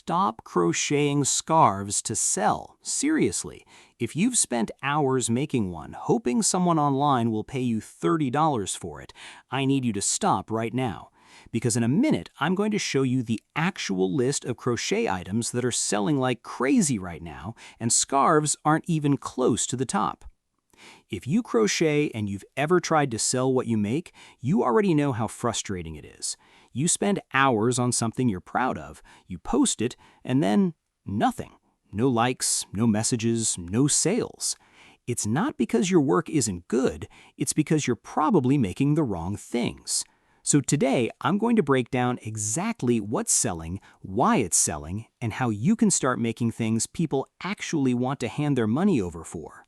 Stop crocheting scarves to sell. Seriously, if you've spent hours making one, hoping someone online will pay you $30 for it, I need you to stop right now. Because in a minute, I'm going to show you the actual list of crochet items that are selling like crazy right now, and scarves aren't even close to the top. If you crochet and you've ever tried to sell what you make, you already know how frustrating it is. You spend hours on something you're proud of, you post it, and then nothing. No likes, no messages, no sales. It's not because your work isn't good, it's because you're probably making the wrong things. So today, I'm going to break down exactly what's selling, why it's selling, and how you can start making things people actually want to hand their money over for.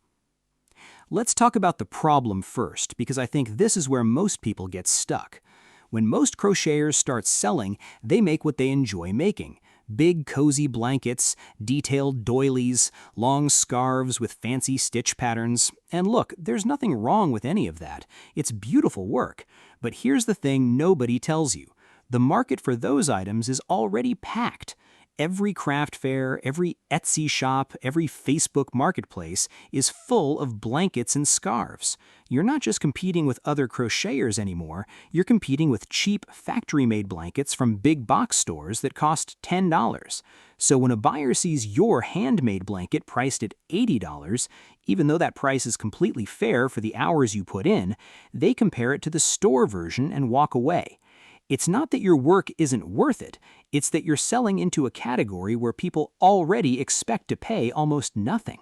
Let's talk about the problem first, because I think this is where most people get stuck. When most crocheters start selling, they make what they enjoy making. Big, cozy blankets, detailed doilies, long scarves with fancy stitch patterns. And look, there's nothing wrong with any of that. It's beautiful work. But here's the thing nobody tells you. The market for those items is already packed. Every craft fair, every Etsy shop, every Facebook marketplace is full of blankets and scarves. You're not just competing with other crocheters anymore, you're competing with cheap factory-made blankets from big box stores that cost $10. So when a buyer sees your handmade blanket priced at $80, even though that price is completely fair for the hours you put in, they compare it to the store version and walk away. It's not that your work isn't worth it, it's that you're selling into a category where people already expect to pay almost nothing.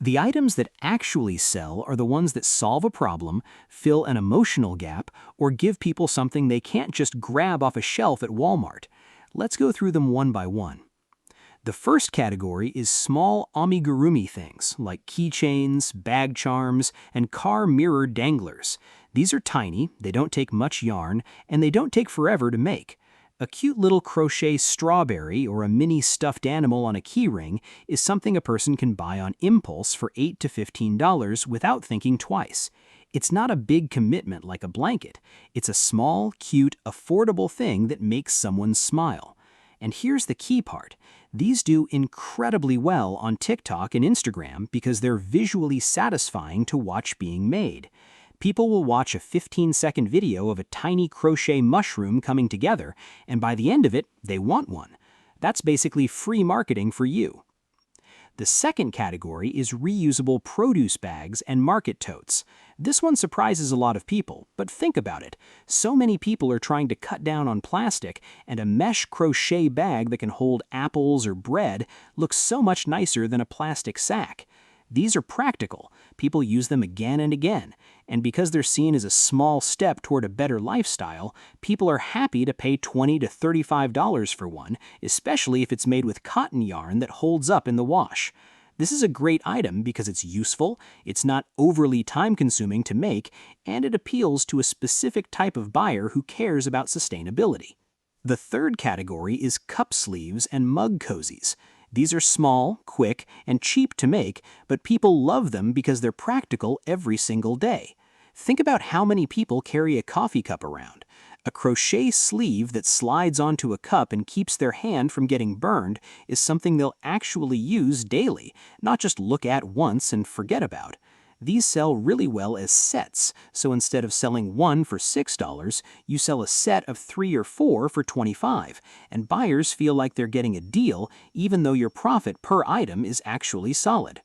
The items that actually sell are the ones that solve a problem, fill an emotional gap, or give people something they can't just grab off a shelf at Walmart. Let's go through them one by one. The first category is small amigurumi things like keychains, bag charms, and car mirror danglers. These are tiny, they don't take much yarn, and they don't take forever to make. A cute little crochet strawberry or a mini stuffed animal on a keyring is something a person can buy on impulse for $8 to $15 without thinking twice. It's not a big commitment like a blanket. It's a small, cute, affordable thing that makes someone smile. And here's the key part. These do incredibly well on TikTok and Instagram because they're visually satisfying to watch being made. People will watch a 15-second video of a tiny crochet mushroom coming together, and by the end of it, they want one. That's basically free marketing for you. The second category is reusable produce bags and market totes. This one surprises a lot of people, but think about it. So many people are trying to cut down on plastic, and a mesh crochet bag that can hold apples or bread looks so much nicer than a plastic sack. These are practical. People use them again and again. And because they're seen as a small step toward a better lifestyle, people are happy to pay $20 to $35 for one, especially if it's made with cotton yarn that holds up in the wash. This is a great item because it's useful, it's not overly time-consuming to make, and it appeals to a specific type of buyer who cares about sustainability. The third category is cup sleeves and mug cozies. These are small, quick, and cheap to make, but people love them because they're practical every single day. Think about how many people carry a coffee cup around. A crochet sleeve that slides onto a cup and keeps their hand from getting burned is something they'll actually use daily, not just look at once and forget about. These sell really well as sets, so instead of selling one for $6, you sell a set of 3 or 4 for $25, and buyers feel like they're getting a deal even though your profit per item is actually solid.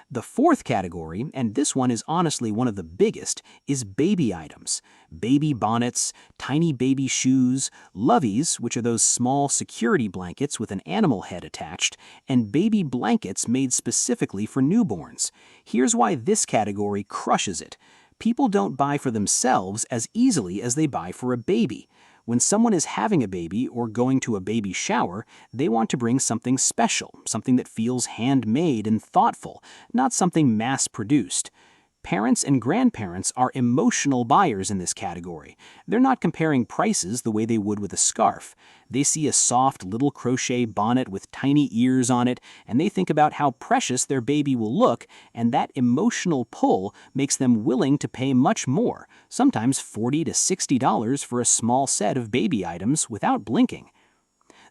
The fourth category, and this one is honestly one of the biggest, is baby items. Baby bonnets, tiny baby shoes, loveys, which are those small security blankets with an animal head attached, and baby blankets made specifically for newborns. Here's why this category crushes it. People don't buy for themselves as easily as they buy for a baby. When someone is having a baby or going to a baby shower, they want to bring something special, something that feels handmade and thoughtful, not something mass-produced. Parents and grandparents are emotional buyers in this category. They're not comparing prices the way they would with a scarf. They see a soft little crochet bonnet with tiny ears on it, and they think about how precious their baby will look, and that emotional pull makes them willing to pay much more, sometimes $40 to $60 for a small set of baby items without blinking.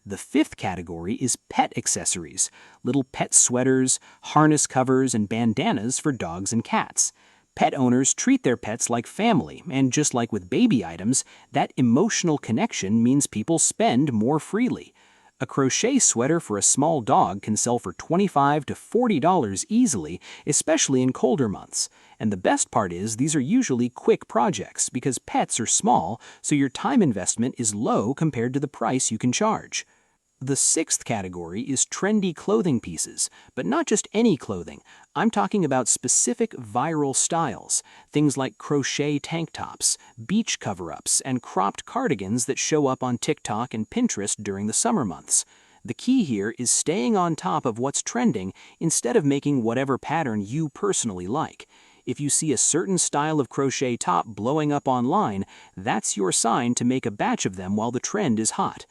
The fifth category is pet accessories, little pet sweaters, harness covers, and bandanas for dogs and cats. Pet owners treat their pets like family, and just like with baby items, that emotional connection means people spend more freely. A crochet sweater for a small dog can sell for $25 to $40 easily, especially in colder months. And the best part is these are usually quick projects because pets are small, so your time investment is low compared to the price you can charge. The sixth category is trendy clothing pieces, but not just any clothing. I'm talking about specific viral styles, things like crochet tank tops, beach cover-ups, and cropped cardigans that show up on TikTok and Pinterest during the summer months. The key here is staying on top of what's trending instead of making whatever pattern you personally like. If you see a certain style of crochet top blowing up online, that's your sign to make a batch of them while the trend is hot.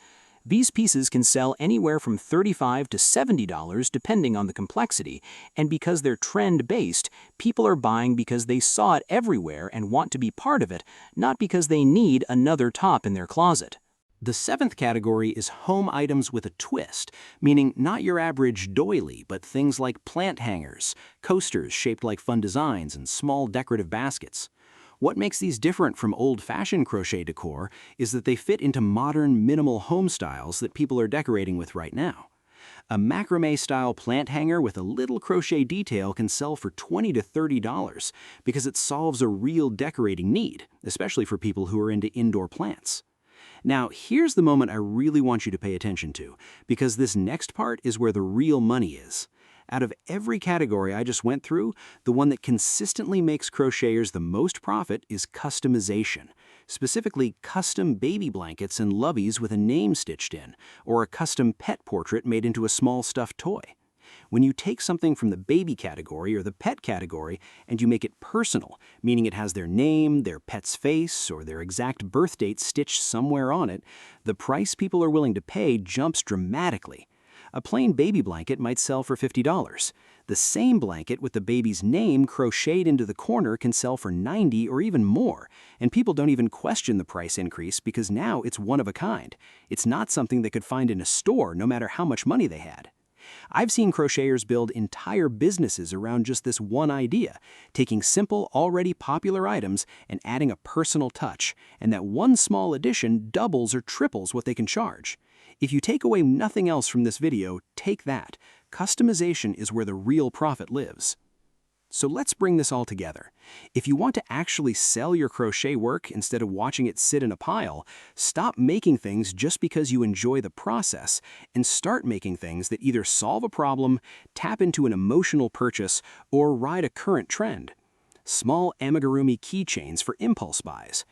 These pieces can sell anywhere from $35 to $70 depending on the complexity, and because they're trend-based, people are buying because they saw it everywhere and want to be part of it, not because they need another top in their closet. The seventh category is home items with a twist, meaning not your average doily, but things like plant hangers, coasters shaped like fun designs, and small decorative baskets. What makes these different from old-fashioned crochet decor is that they fit into modern, minimal home styles that people are decorating with right now. A macrame-style plant hanger with a little crochet detail can sell for $20 to $30 because it solves a real decorating need, especially for people who are into indoor plants. Now, here's the moment I really want you to pay attention to, because this next part is where the real money is. Out of every category I just went through, the one that consistently makes crocheters the most profit is customization, specifically custom baby blankets and loveys with a name stitched in, or a custom pet portrait made into a small stuffed toy. When you take something from the baby category or the pet category and you make it personal, meaning it has their name, their pet's face, or their exact birth date stitched somewhere on it, the price people are willing to pay jumps dramatically. A plain baby blanket might sell for $50. The same blanket with the baby's name crocheted into the corner can sell for $90 or even more, and people don't even question the price increase because now it's one of a kind. It's not something they could find in a store no matter how much money they had. I've seen crocheters build entire businesses around just this one idea, taking simple, already popular items and adding a personal touch, and that one small addition doubles or triples what they can charge. If you take away nothing else from this video, take that. Customization is where the real profit lives. So let's bring this all together. If you want to actually sell your crochet work instead of watching it sit in a pile, stop making things just because you enjoy the process and start making things that either solve a problem, tap into an emotional purchase, or ride a current trend. Small amigurumi keychains for impulse buys.